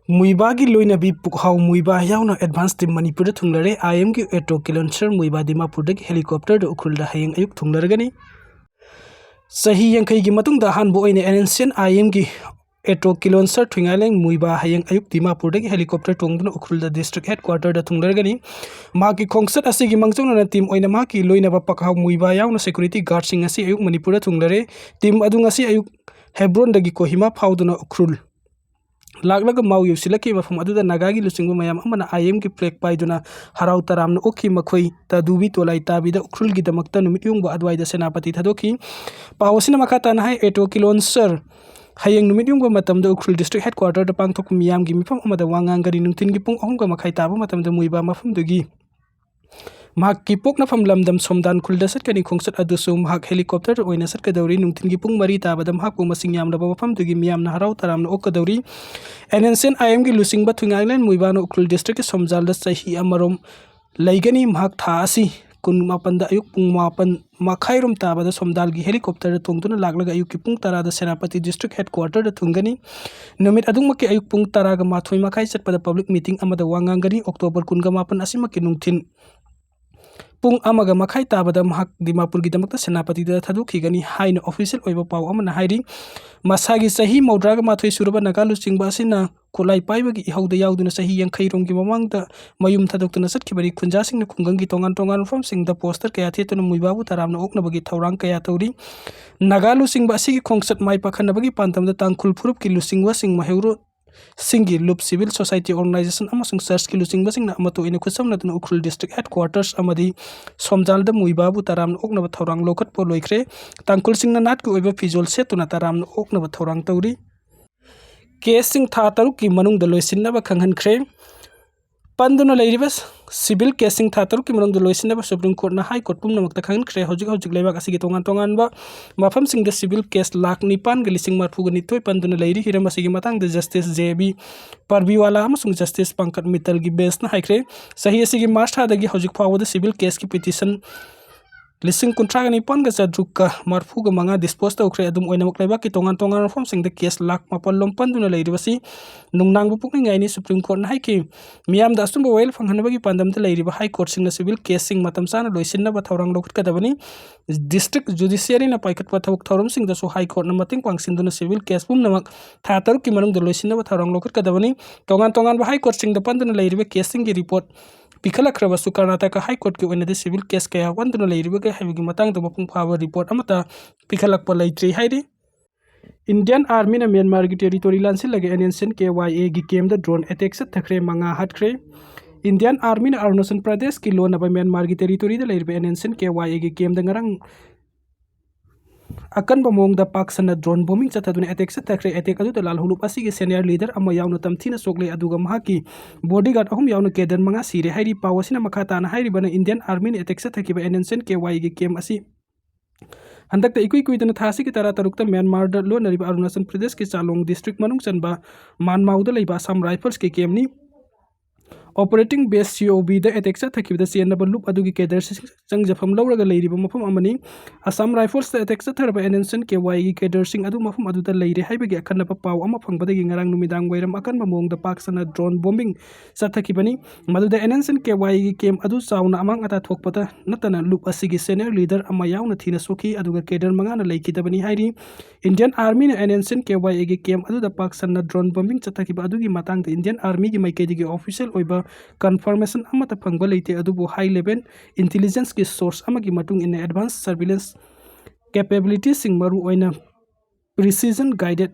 मुइबागी लोइनबी पुकहाउ मुइबा याउना advance team Manipur थुंगलरे IM की एटो kilometre मुइबा Dimapur helicopter उखुल हयेंग अयुक थुंगलरगनी सही यंखई की मतुंग दा हानबो ओइने एनएनसीएन आईएम की एटो किलोमीटर थुंगालेंग मुइबा हयेंग अयुक दिमापुर हेलीकॉप्टर तोंगदुना उखुल दिस्ट्रिक्ट हेडक्वार्टर थुंगलरगनी माकी खोंगसत असिगी मंगजोंना टीम ओइना माकी लोइनबा पकहाउ मुइबा याउना सिक्योरिटी गार्ड सिंग असि अयुक मणिपुर थुंगलरे टीम अदुंग असि अयुक हेब्रोन दगी कोहिमा फाउदुना उखुल लाग माउ युसिलकी मफम अदुदा नागागी लुसिंगबो मयाम अमना आईएम की फ्लैग पाइदुना हराउ तरामना ओखी मखोई तदुबी तोलाई ताबिदा उखरुलगी दमकता नुमित युंगबो अदवाइदा सेनापति थदोखी पावसिना मखाता हाय एटो किलोमीटर हयेंग नुमित युंगबो मतमदा उखरुल डिस्ट्रिक्ट हेडक्वार्टर द पांगथोक मियामगी मिफम अमदा वांगांगरी नुंथिनगी पुंग अहुमगा मखाई ताबो मतमदा मुइबा मफमदगी की पोकनाफम लमदम सोमदान खुलदा सटकनी खोंगसत अदुसु महाक हेलीकॉप्टर ओइना सटकदौरी नुंथिनगी पुंग मरी ताबदा महाकु मसिंग यामनबा मफमदगी मियामना हराउ तरामना ओकदौरी एनएनसीएन आईएम की लुसिंगबा थुंगाइलैंड मुइबानो उखरुल डिस्ट्रिक्ट के सोमजालदा सही अमरोम लैगनी महाक थासी कुन मापन अयुक पुंग मापन मखाइरोम ताबदा सोमदाल की हेलीकॉप्टर तोंगदुना लागलगा अयुक की पुंग तरादा सेनापति डिस्ट्रिक्ट हेडक्वार्टर थुंगनी नुमित अदुंगमके अयुक पुंग तरागा माथोई मखाई चटपदा पब्लिक मीटिंग अमदा वांगांगनी अक्टोबर कुनगा मापन असिमके नुंथिन पुंग अमगा मखाई ताबदा महाक दिमापुर की दमकता सेनापति दा थदुखिगनी हाइन ऑफिशियल ओइबा पाव अमना हाइरी मसागी सही मौद्रागा माथोई सुरबा नगालु चिंगबा असिना कोलाई पाइबगी इहौदा याउदुना सही यंखैरोंगी ममांगदा मयुम थदुक्तुना सटखिबरी खुंजासिंगना खुंगंगी तोंगान तोंगान मफमसिंगदा पोस्टर कया थेतुना मुइबाबु तरामना ओकनबगी थौरांग कया तौरी नगालु चिंगबा असिगी खोंगसत माइ पाखनबगी पांतमदा तांगखुल फुरुप की लुसिंगवा सिंग महेउरो सिंगी लुप सिविल सोसाइटी ऑर्गेनाइजेशन अमसुंग सर्च की लुसिंगबा सिंगना अमतो इन खुसमनदुना उखरुल डिस्ट्रिक्ट हेडक्वार्टर्स अमदी सोमजालदा मुइबाबु तरामना ओकनबा थौरांग लोखटपो लोइख्रे तांगखुल सिंगना नाटकी ओइबा फिजोल सेतुना तरामना ओकनबा थौरांग तौरी केस सिंग था तरुक की मनुंग लोइसिनबा खंगहनख्रे पंदुना लैरिबस सिविल केसिंग था तरुक की मनुंग लोइसिनबा सुप्रीम कोर्ट ना हाई कोर्ट पुमनमक्ता खंगहनख्रे हौजिक हौजिक लेबाक असिगी तोंगान तोंगानबा मफम सिंगदा सिविल केस लाख निपान ग लिसिंग मरफुग निथोय पंदुना लैरि हिरम असिगी मतंग जस्टिस जेबी परबीवाला अमसुंग जस्टिस पंकज मित्तल की बेंच ना हाइख्रे सही असिगी मार्च थादगी हौजिक फावदा सिविल केस की पिटिशन लिसिंग कुंट्रागा निपान ग चद्रुक मरफुग मंगा डिस्पोज तौख्रे अदुम ओइनमक लेबाक की तोंगान तोंगान मफम सिंगदा केस लाख मापल लोम पंदुना लैरिबसी नुंगनांगबु पुकनिंगाइनि सुप्रीम कोर्ट ना हाइकी मियामदा असुंबा वेल फंगहनबगी पांदमदा लैरिबा हाई कोर्ट सिंगना सिविल केस सिंग मतम साना लोइसिनबा थौरांग लौखटकदबनी डिस्ट्रिक्ट जुडिशियरी ना पाइकटपा थबक थौरम सिंगदासु हाई कोर्ट ना मतिंग पांगसिनदुना सिविल केस पुमनमक था तरुक की मनुंग लोइसिनबा थौरांग लौखटकदबनी तोंगान तोंगान हाई कोर्ट सिंगदा पंदुना लैरिबा केस सिंग की रिपोर्ट पिखलख्रबसु कर्नाटक हाई कोर्ट की ओइनदि सिविल केस कया वंदुना लैरिबगे हाइबगी मतंगदा मपुंग फाबा रिपोर्ट अमता पिखलखप लैत्रि हाइरि इंडियन आर्मी ना म्यांमार की टेरिटोरी लांसिलगे एनएनसीएन KYA की केम द ड्रोन अटैक से थखरे मंगा हटख्रे इंडियन आर्मी ना अरुणाचल प्रदेश की लोन अब म्यांमार की टेरिटोरी द लैरिबे एनएनसीएन KYA की came the ngरंग अकनबा मोंगदा पाकसना drone bombing चथदुना attack से थखरे अटैक अदु लाल हुलुप असिगी सीनियर लीडर अमा यावना तमथिना सोकले अदुगा महाकी बॉडीगार्ड अहुम यावना केडर मंगा सिरे हाइरि पावसिना मखाताना हाइरि बना इंडियन आर्मी ने अटैक से थकिबा एनएनसीएन KYA की केम असी हंदकता इकुई कुइदना थासी की तरा तरुकता म्यांमार द लोनरिबा अरुणाचल प्रदेश के चालोंग डिस्ट्रिक्ट मनुंग चनबा मानमाउदा लैबा असम राइफल्स के केमनी ऑपरेटिंग बेस COB द अटैक से थकिबदा चेनबा लुप अदुगी केडर चंगजफम लौरगा लैरिबा मफम अमनी असम राइफल्स द अटैक से थरबा एनएनसीएन KYA की केडर सिंग अदु मफम अदुदा लैरे हाइबगी अखनबा पाव अमा फंगबदगी ngरang नुमिदांग वैरम अकनबा मोंगदा पाकसना ड्रोन बॉम्बिंग सथकिबनी मदुदा एनएनसीएन KYA की केम अदु चाउना अमंग अता थोकपता नतना लुप असिगी सीनियर लीडर अमा यावना थीना सोखी अदुगा केडर मंगाना लैखिदबनी हाइरि इंडियन आर्मी ने एनएनसीएन KYA की केम अदुदा पाकसना ड्रोन बॉम्बिंग सथकिबा अदुगी मतंग इंडियन आर्मी की माइकेदिगी ऑफिशियल ओइबा confirmation amata phangba leite adubu high level intelligence ki source amagi matung in advanced surveillance capabilities sing maru oina precision guided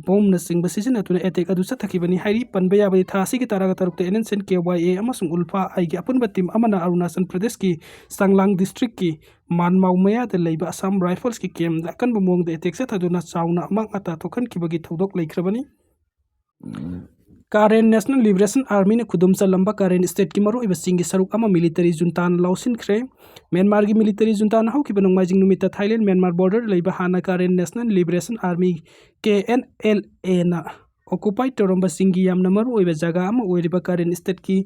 bomb na sing basisina tuna attack adu sathakibani hairi panbaya bari thasi ki taraga tarukte NNCN KYA amasung ulfa ai gi apunba team amana Arunachal Pradesh ki Sanglang district ki manmau maya de leiba Assam rifles ki kem da kan bumong de attack sathaduna chauna amang ata thokan kibagi thodok leikrabani Karen National Liberation Army ने खुदुम लंबा Karen state की मरो इबसिंग की सरुक अमा military जुंतान लौसिन ख्रे Myanmar की military जुंतान how की बनोंगमाइजिंग नुमिता Thailand Myanmar border लेबा हाना Karen National Liberation Army KNLA ना ऑक्युपाइड तोरंबा सिंगी याम नमरो ओइबा जगह अमा ओइरिबा Karen स्टेट की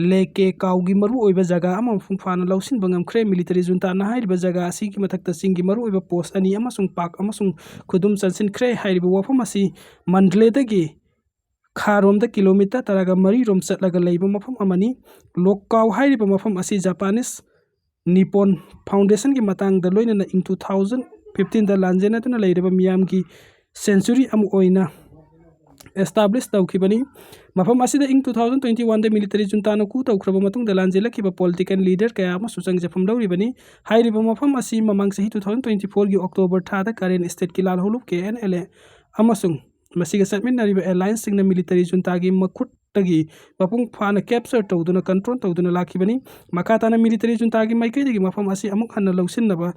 लेके काउगी मरो ओइबा जगह अमा फुंफाना लौसिन बंगम ख्रे मिलिटरी जुंतान हाइरिबा जगह असी की मथकता सिंगी मरो ओइबा पोस्ट अनि अमा सुंग पाक अमा सुंग खुदुम चलसिन ख्रे हाइरिबा वफम असी मंडले दगी खारोम किलोमीटर तरागा मरी रोम चटलागा लेबा मफम अमनी लोकाव हाइरिबा मफम असी जापानीज निपोन फाउंडेशन की मतंग द लोइना इन 2015 द लांजेना तुना लेरिबा मियाम की सेंचुरी अम ओइना एस्टाब्लिश तौखिबनी मफम असिदा इन 2021 द मिलिटरी जुंतानो कु तौखरबा मतुंग द लांजेलखिबा पॉलिटिकल लीडर कया अमा सुचंग जफम लौरिबनी हाइरिबा मफम असी ममांग सही 2024 की अक्टोबर थादा करेन स्टेट की लाल होलुप KNLA अमसुंग मसिगा सटमिनारिबा एलायंस सिंगना मिलिटरी जुंतागी मखुट्टगी मपुंग फाना कैप्चर तौदुना कंट्रोल तौदुना लाखिबनी मखाताना मिलिटरी जुंतागी माइकैदगी मफम असी अमुक हन्ना लौसिननबा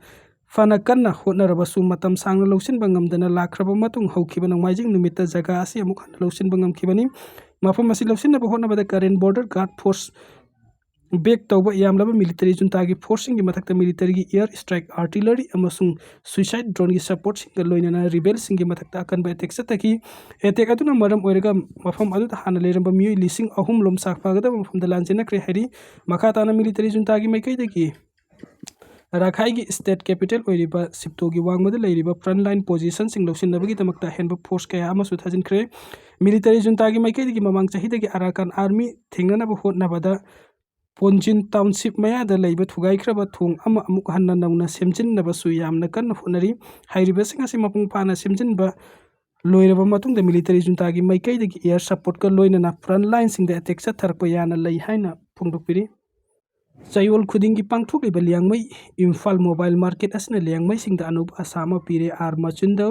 फना कन्ना होटनरबसु मतम सांगना लौसिनबा ngamdana लाखरबा मतुंग हौखिबा नंगमाइजिंग नुमित्ता जगह असी अमुक हन्ना लौसिनबा ngamखिबनी मफम असी लौसिननबा होटनबदा करेन बॉर्डर गार्ड फोर्स बेक तौबा यामलबा मिलिटरी जुंतागी फोर्सिंग की मथक्ता मिलिटरी की एयर स्ट्राइक आर्टिलरी अमसुंग सुसाइड ड्रोन की सपोर्ट सिंग लोइनना रिबेल सिंग की मथक्ता अकनबा अटैक सतकी अटैक अदुना मरम ओइरगा मफम अदुदा हाना लेरंबा मियोइ लिसिंग अहुम लोम साखपागदा मफम द लांजेनक्रे हरि मखाताना मिलिटरी जुंतागी माइकैदगी राखाई की स्टेट कैपिटल ओइरिबा सिप्तो की वांगमद लेरिबा फ्रंट लाइन पोजीशन सिंग लौसिनबगी तमक्ता हेनबा फोर्स कया अमसु थाजिनख्रे मिलिटरी जुंतागी माइकैदगी ममांग चाहिदगी अराकान आर्मी थेंगनबा होटनबदा पोंजिन टाउनशिप मयादा लेबा थुगाइख्रबा थोंग अमा अमुक हन्ना नौना सेमजिननबसु यामना कन्न होनरी हाइरिबसिंग असी मपुंग फाना सेमजिनबा लोइरबा मतुंग द मिलिटरी जुंतागी माइकैदगी एयर सपोर्ट का लोइनना फ्रंट लाइन सिंग द अटैक सथरप याना लई हाइना फोंदोकपिरी चयोल खुदिंग की पांगथोक लियांगमई इम्फाल मोबाइल मार्केट असना लियांगमई सिंग द अनूप आसामा पीरे आर मचुंदो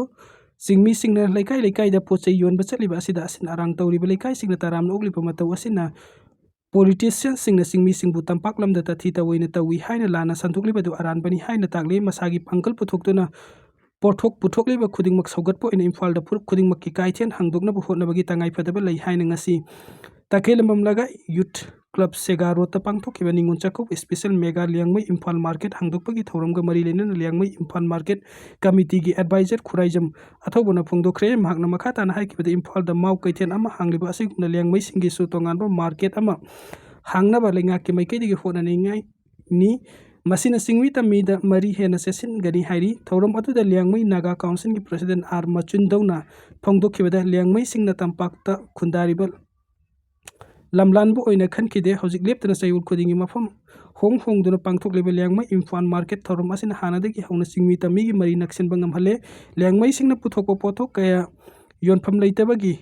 सिंगमी सिंगना लेकाई लेकाई द पोचै योनबा चलिबा असिदा असिन अरांग तौरिबा लेकाई सिंगना ताराम ओगलिबा मतौ असिना politician singna singmi singbu tampaklam da tathi tawoina tawi haina lana santhukliba du aranbani haina takle masagi pangkal puthokduna pothok puthokliba khudingmak saugatpo in imphal da puruk khudingmak ki kaithen hangdokna bu hotna bagi tangai phadaba lei haina ngasi takelamam laga youth club segaro ta pangthokiba ningun chakau special mega liangmai imphal market hangdokpagi thauramga mari lena liangmai imphal market committee gi advisor khuraijam athobona phungdokhre mahakna makha tana haikibada imphal da mau kaithen ama hangliba asiguna liangmai singi su tonganba market ama hangnaba lenga ki maikei digi hona ningai ni masina singwi tami da mari hena sesin gani hairi thauram atu da liangmai naga council ki president ar machundona phongdokhibada liangmai singna tampakta khundaribal lamlanbu oina khankide hojik leptana sayul khudingi mafam hong hong duna pangthok level liangmai imfan market thorum asina hanadagi hauna singmi tami gi mari naksin bangam hale liangmai singna puthokpo pothok kaya yonpham leitabagi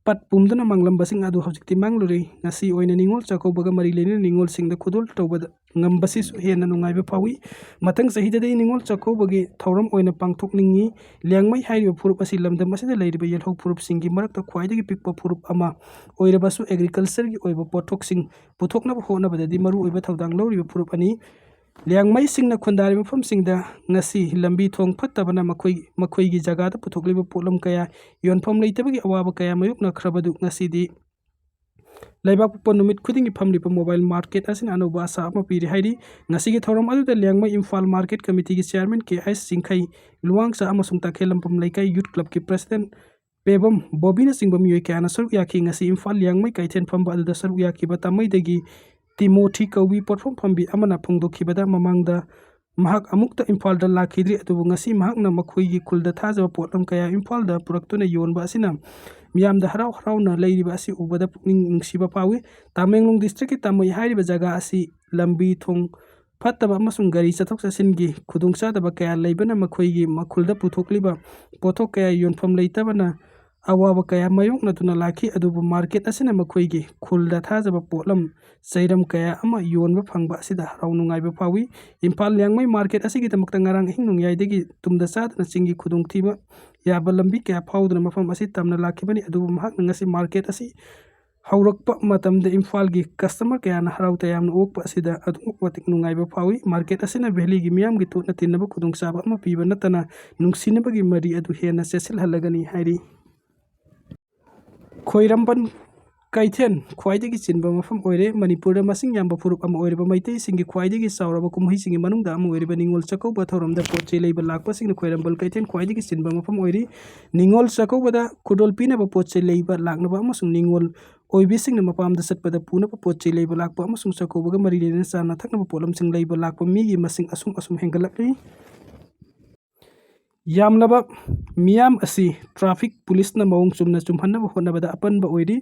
pat pumduna manglam basing adu hojikti mangluri ngasi oina ningol chako baga mari lene ningol singda khudul tawbada ngambasi su hena nungaiba pawi matang sahida dei ningol chako bagi thauram oina pangthok ningi liangmai hairiba phurup asi lamdam asida leiriba yelhok phurup singi marakta khwaidagi pikpa phurup ama oiraba su agriculture gi oiba pothok sing puthokna hona badadi maru oiba thaudang loriba phurup ani liangmai singna khundari mafam singda ngasi lambi thong phattabana makhoi gi jaga da puthokliba polam kaya yonpham leitabagi awaba kaya mayukna khrabadu ngasi di laibak ponumit khudingi famlipa mobile market asin anoba asa ama piri hairi ngasi gi thoram adu da liangmai imphal market committee gi chairman KS singkhai luangsa amasung takhelam pam leikai youth club ki president pebam bobina singbam yoi kana saru yakhi ngasi imphal liangmai kaithen phamba adu da saru yakhi batamai dagi Timothy Kawi potfom phambi amana phongdokhibada mamangda mahak amukta imphal da lakhidri atubu ngasi mahakna makhoigi khulda thajaba potlam kaya imphal da puraktuna yonba asina miyam da harau harau na leiriba asi ubada pukning nungsiba pawi Tamenglong district ki tamoi hairiba jaga asi lambi thong phattaba amasung gari chathok chasingi khudungchadaba kaya leibana makhoigi makhulda puthokliba pothok kaya yonpham leitabana awaba kaya mayokna tuna lakhi adubu market asina makhoigi khulda thajaba potlam sairam kaya ama yonba phangba asida harau nungaiba pawi imphal liangmai market asigi tamakta ngarang hingnung yaidagi tumda sadna singi khudungthiba yaba lambi kaya phauduna mafam asi tamna lakhibani adubu mahak ngasi market asi haurakpa matamda imphal gi customer kaya na harau tayamna okpa asida adu watik nungaiba pawi market asina valley gi miyam gi tutna tinaba khudungsaba ama piba natana nungsinabagi mari adu hena sesil halagani hairi खोइरमबन काइथेन ख्वाइदगी चिनबा मफम ओइरे Manipur मसिंग याम्बा फुरुप अम ओइरेबा मैतै सिंगी ख्वाइदगी सावरबा कुमहि सिंगी मनुंगदा अम ओइरेबा निंगोल चकौ बथौरमदा पोचै लेबा लाकपा सिंग खोइरमबल काइथेन ख्वाइदगी चिनबा मफम ओइरे निंगोल चकौ बदा खुडोल पिनबा पोचै लेबा लाकनबा अमसुंग निंगोल ओइबि सिंग मपामदा सतपदा पुनबा पोचै लेबा लाकपा अमसुंग चकौ बगा मरि लेना चाना थकनबा pollen सिंग लेबा लाकपा मिगी मसिंग असुम असुम हेंगलक्ली ꯌꯥꯝꯂꯕ ꯃꯤꯌꯥꯝ ꯑꯁꯤ ꯇ꯭ꯔꯥꯐꯤꯛ ꯄꯨꯂꯤꯁꯅ ꯃꯑꯣꯡ ꯆꯨꯝꯅ ꯆꯨꯝꯍꯟꯅꯕ ꯍꯣꯠꯅꯕꯗ ꯑꯄꯟꯕ ꯑꯣꯏꯔꯤ꯫